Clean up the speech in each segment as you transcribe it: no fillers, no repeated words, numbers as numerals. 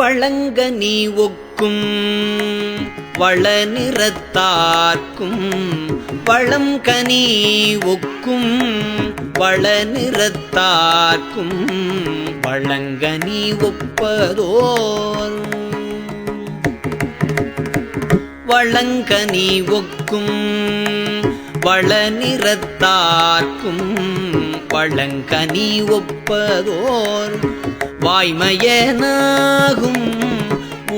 வழங்கனி ஒக்கும் வளநிறத்தார்க்கும் வளம்கனி ஒக்கும் வளநிறத்தார்க்கும் வழங்கனி ஒப்பதோர் வழங்கனி ஒக்கும் வளநிறத்தார்க்கும் வழங்கனி ஒப்பதோர் வாய்மையனாகும்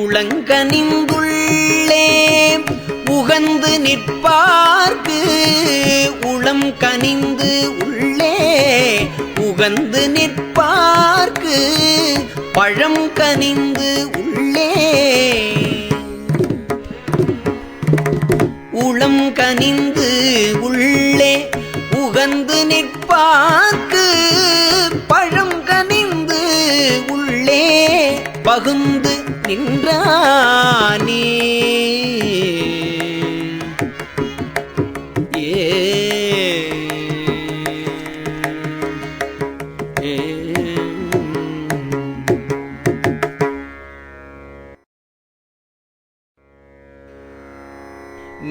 உளங்கனிந்துள்ளே உகந்து நிற்பார்க்கு உளம் கனிந்து உள்ளே உகந்து நிற்பார்க்கு பழம் கனிந்து உள்ளே உளம் கனிந்து உள்ளே உகந்து நிற்பார்க்கு பழம் கனிந்து உள்ளே பகுந்து நின்றானே.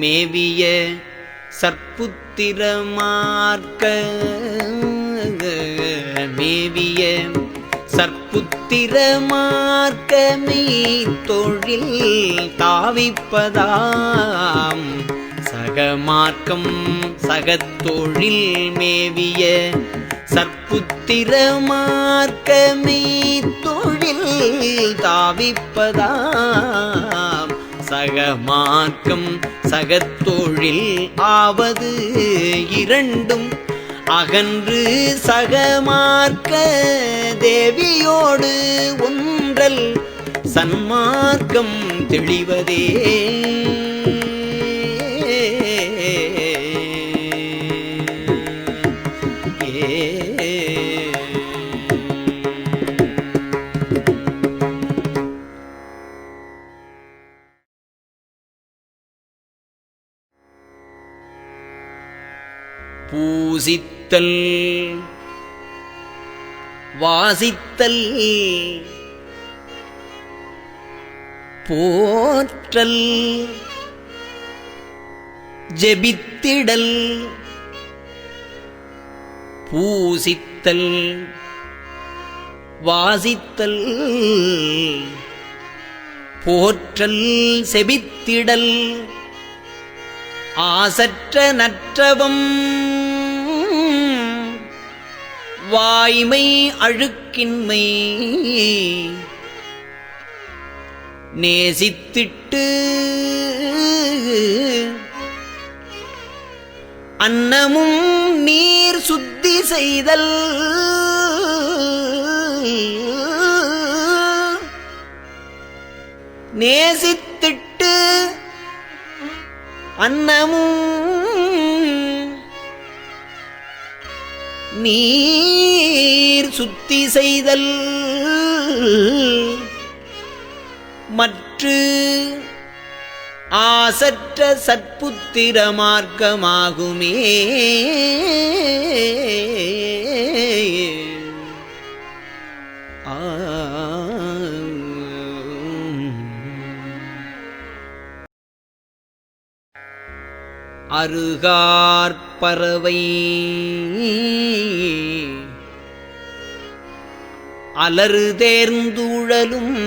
மேவிய சற்புத்திரமார்க்க மேவிய சற்புத்திரமார்க்கமே தொழில் தாவிப்பதாம் சகமார்க்கம் சகத்தொழில் மேவிய சற்புத்திரமார்க்கமே தொழில் தாவிப்பதாம் சகமார்க்கம் சகத்தொழில் ஆவது இரண்டும் அகன்று சகமார்க்க தேவியோடு ஒன்றல் சன்மார்க்கம் தெளிவதே. பூசித்தல் வாசித்தல் போற்றல் ஜெபித்திடல் பூசித்தல் வாசித்தல் போற்றல் செபித்திடல் ஆசற்ற நற்றவம் வாய்மை அழுக்கின்மை நேசித்திட்டு அன்னமும் நீர் சுத்தி செய்தல் நேசித்திட்டு அன்னமும் நீர் சுத்தி செய்தல் மற்று ஆசற்ற சற்புத்திர மார்க்கமாகுமே. அருகார்பறவை அலறு தேர்ந்துழலும்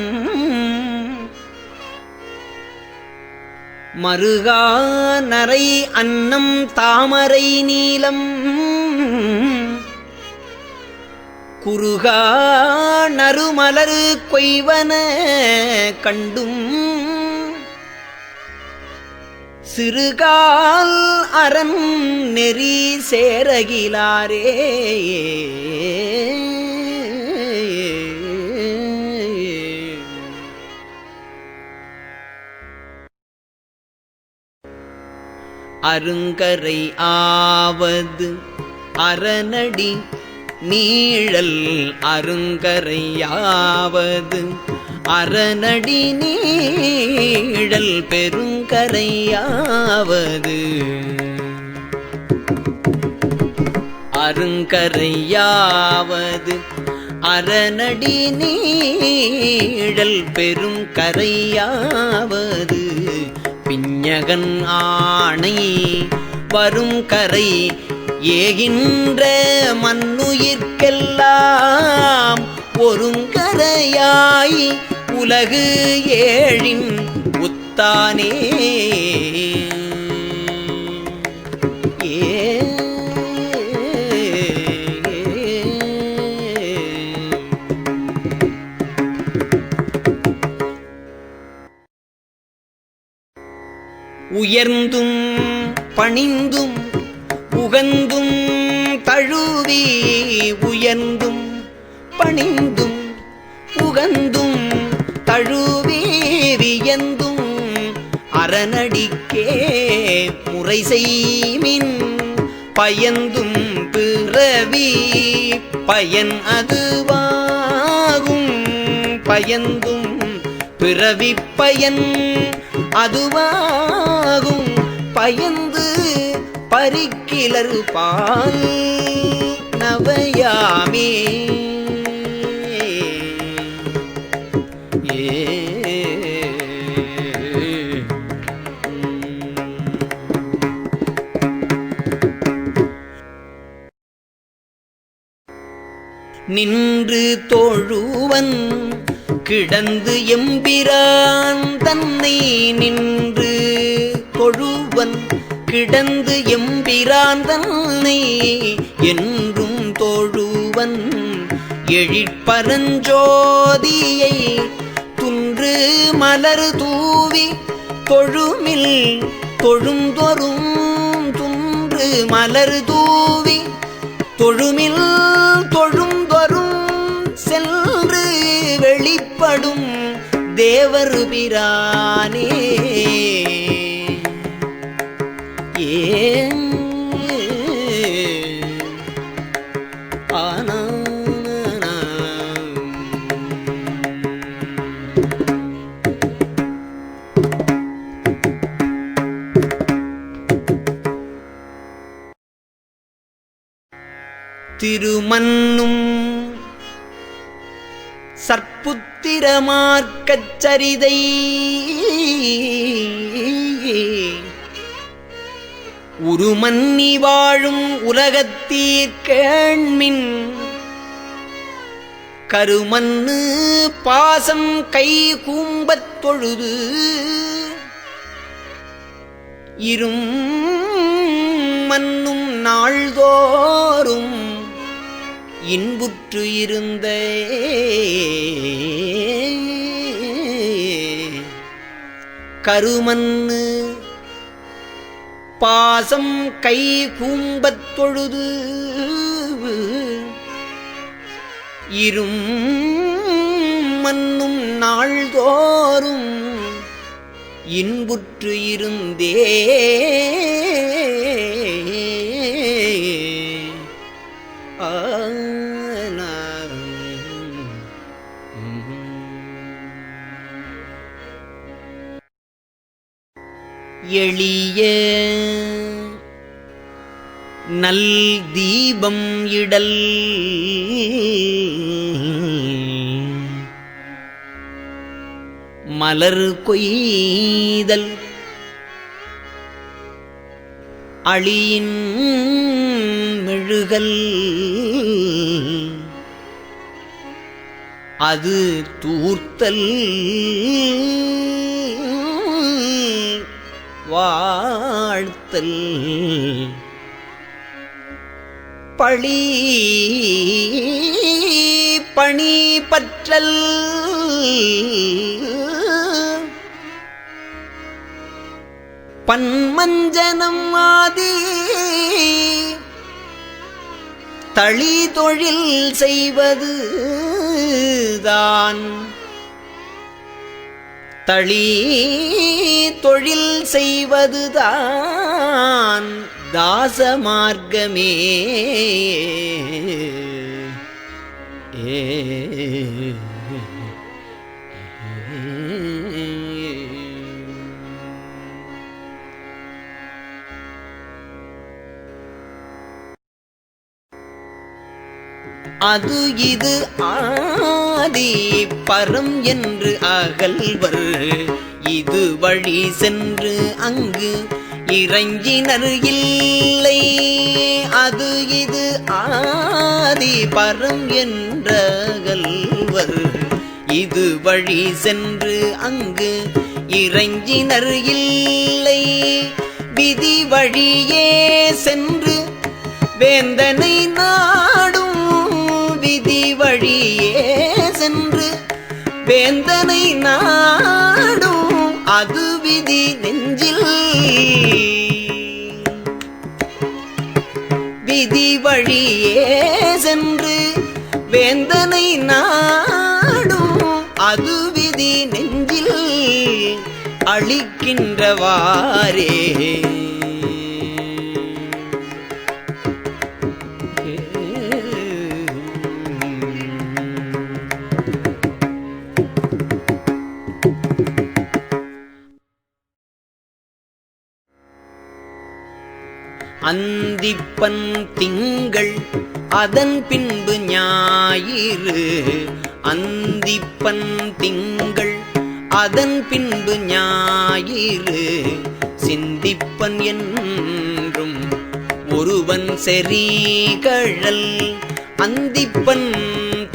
மருகா நரை அன்னம் தாமரை நீலம் குருகா நறுமலரு கொய்வன கண்டும் சிறுகால் அரண் நெறி சேரகிலாரே. அருங்கரை ஆவது அரணடி நீழல் அருங்கரையாவது அரணடி நீழல் பெருங்கரையாவது அருங்கரையாவது அரணடி நீழல் பெரும் கரையாவது பிஞகன் ஆணை வரும் கரை ஏகின்ற மன்னுயிர்க்கெல்லாம் ஒருங்கரையாய் உலகு ஏழின் உத்தானே. உயர்ந்தும் பணிந்தும் உகந்தும் தழுவி உயர்ந்தும் பணிந்தும் உகந்தும் தழுவி வியந்தும் அரணடிக்கே முறை செய்மின் பயந்தும் பிறவி பயன் அதுவாகும் பயந்தும் பிறவி பயன் அதுவாகும் பயந்து பரிக்கிலர் பால் நவையாமே. நின்று தோழுவன் கிடந்து எம்பிரான் தன்னை நின்று தொழுவன் கிடந்து எம்பிரான் தன்னை என்றும் தோழுவன் எழிற்பரஞ்சோதியை துன்று மலர் தூவி தொழுமில் தொழுந்தொரும் துன்று மலர் தூவி தொழுமில் தொழுந்தொரும் சென்று வெளிப்படும் தேவர் பிரானே. ஏன் ஆனா திருமன்னும் சற்புத்திரமார்க்கச் சரிதை உருமன்னி வாழும் உலகத்தீர் கேண்மின் கருமன்னு பாசம் கை கூம்பத் தொழுது இரும் மன்னும் நாள்தோறும் இன்புற்று இருந்த கருமன்னு பாசம் கை கூம்பத் தொழுது இரும் மன்னும் நாள்தோறும் இன்புற்று இருந்தே எளிய நல் தீபம் இடல் மலர் கொய்தல் அளியின் மெழுகல் அது தூர்த்தல் வாழ்த்தல் பழி பணி பற்றல் பன்மஞ்சனம் ஆதி தளி தொழில் செய்வது தான் தளி தொழில் செய்வதுதான் தாச மார்க்கமே. அது இது ஆதி பரம் என்று அகல்வர் இது வழி சென்று அங்கு இறைஞ்சினர் இல்லை அது இது ஆதி பரம் என்றகல்வர் இது வழி சென்று அங்கு இறைஞ்சினர் இல்லை விதி வழியே சென்று வேந்தனை நாடும் விதி வழியே சென்று வேந்தனை நாடும் அது விதி நெஞ்சில் விதி வழியே சென்று வேந்தனை நாடும் அது விதி நெஞ்சில் அளிக்கின்றவாறே அந்திப்பன் திங்கள் அதன் பின்பு ஞாயிறு அந்திப்பன் திங்கள் அதன் பின்பு ஞாயிறு சிந்திப்பன் என்றும் ஒருவன் செறிகழல் அந்திப்பன்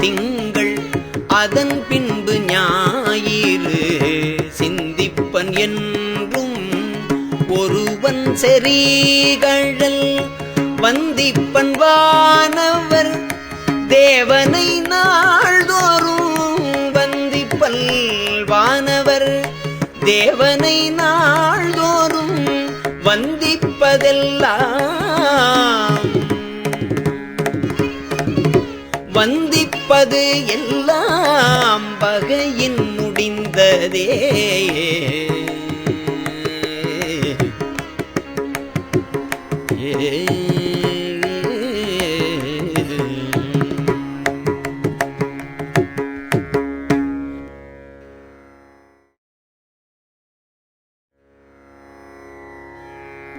திங்கள் அதன் பின்பு ஞாயிறு சிந்திப்பன் என்றும் ஒருவன் செறிகழல் வந்திப்பன் வானவர் தேவனை நாள்தோறும் வந்திப்பல் வானவர் தேவனை நாள்தோறும் வந்திப்பதெல்லாம் வந்திப்பது எல்லாம் வகையின் முடிந்ததே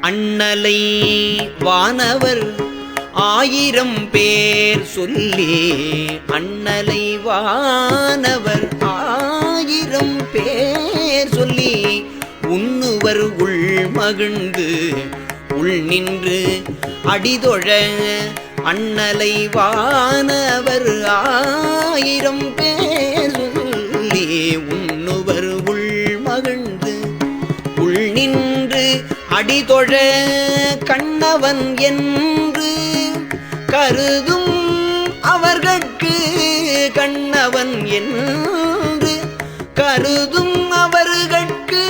அண்ணலை வானவர் 1000 பேர் சொல்லி அண்ணலை வானவர் 1000 பேர் சொல்லி உண்ணுவர் உள் மகிழ்ந்து உள் நின்று அடிதொழ அண்ணலை வானவர் 1000 பேர் சொல்லி உண்ணுவர் உள் மகிழ்ந்து உள் நின்று அடிதொழ கண்ணவன் என்று கருதும் அவர்கட்கு கண்ணவன் என்று கருதும் அவர்கட்கு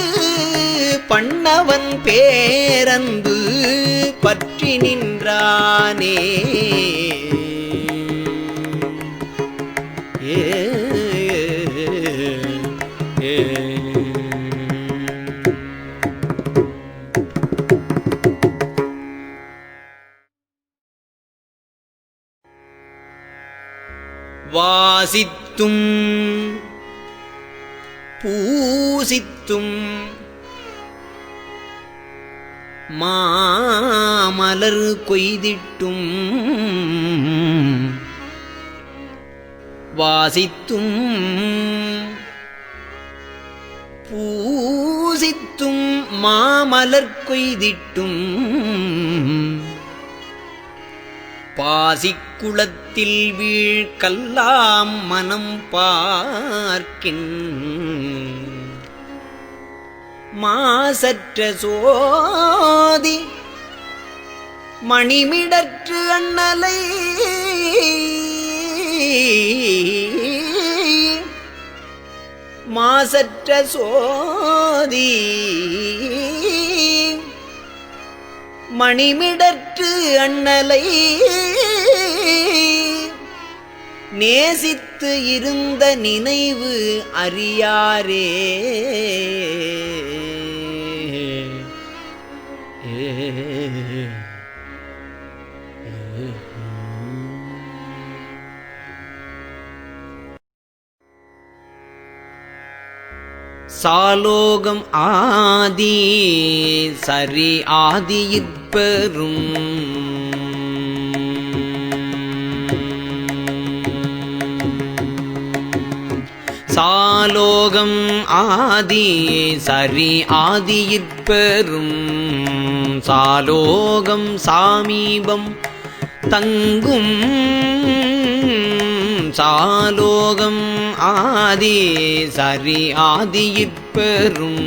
பண்ணவன் பேரன்பு பற்றி நின்றானே வாசித்தும் பூசித்தும் மாமலர் கொய்திட்டும் வாசித்தும் பூசித்தும் மாமலர் கொய்திட்டும் பாசிக்குளத்தில் வீழ் கல்லாம் மனம் பார்க்கின் மாசற்ற சோதி மணிமிடற்று அண்ணலை மாசற்ற சோதி மணிமிடற்று அண்ணலை நேசித்து இருந்த நினைவு அறியாரே சாலோகம் ஆதி சரி ஆதியிற் பெரும். சாலோகம் ஆதி சரி ஆதியிற்பெரும் சாலோகம் சாமீபம் தங்கும் சாலோகம் ஆதி சரி ஆதியிற்பெரும்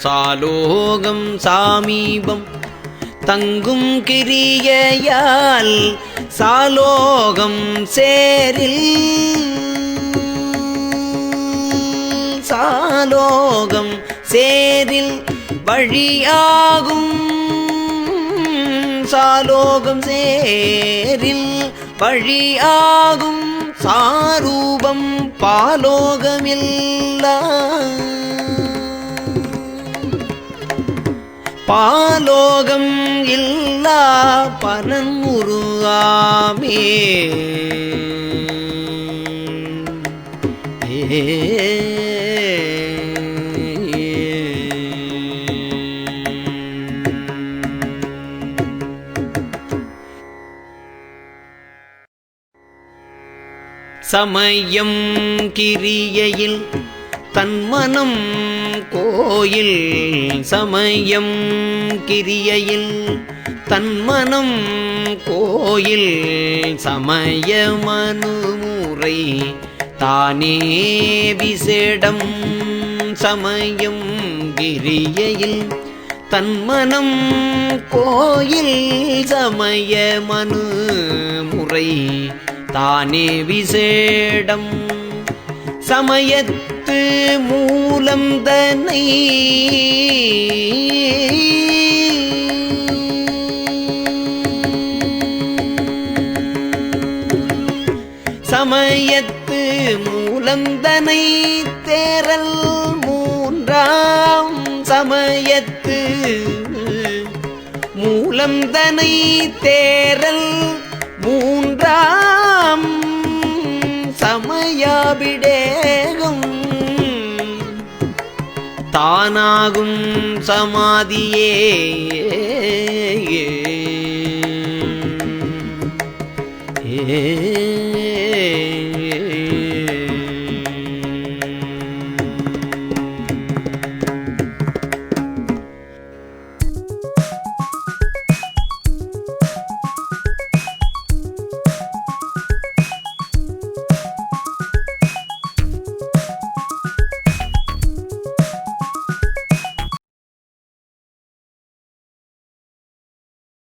சாலோகம் சாமீபம் தங்கும் கிரியையால் சாலோகம் சேரில் சாலோகம் சேரில் வழியாகும் சாலோகம் சேரில் வழியாகும் சாரூபம் பாலோகமில்லா பாலோகம் இல்லா பரன் உருவாமே சமயம் கிரியையில் தன்மனம் கோயில் சமயம் கிரியையில் தன்மனம் கோயில் சமய மனுமுறை தானே விசேடம் சமயம் கிரியையில் தன்மனம் கோயில் சமய மனுமுறை தானே விசேடம் சமயத்து மூலம் தன்னை சமயத்து மூலந்தனை தேரல் மூன்றாம் சமயத்து மூலந்தனை தேரல் மூன்றாம் சமயாபிடேகம் தானாகும் சமாதியே ஏ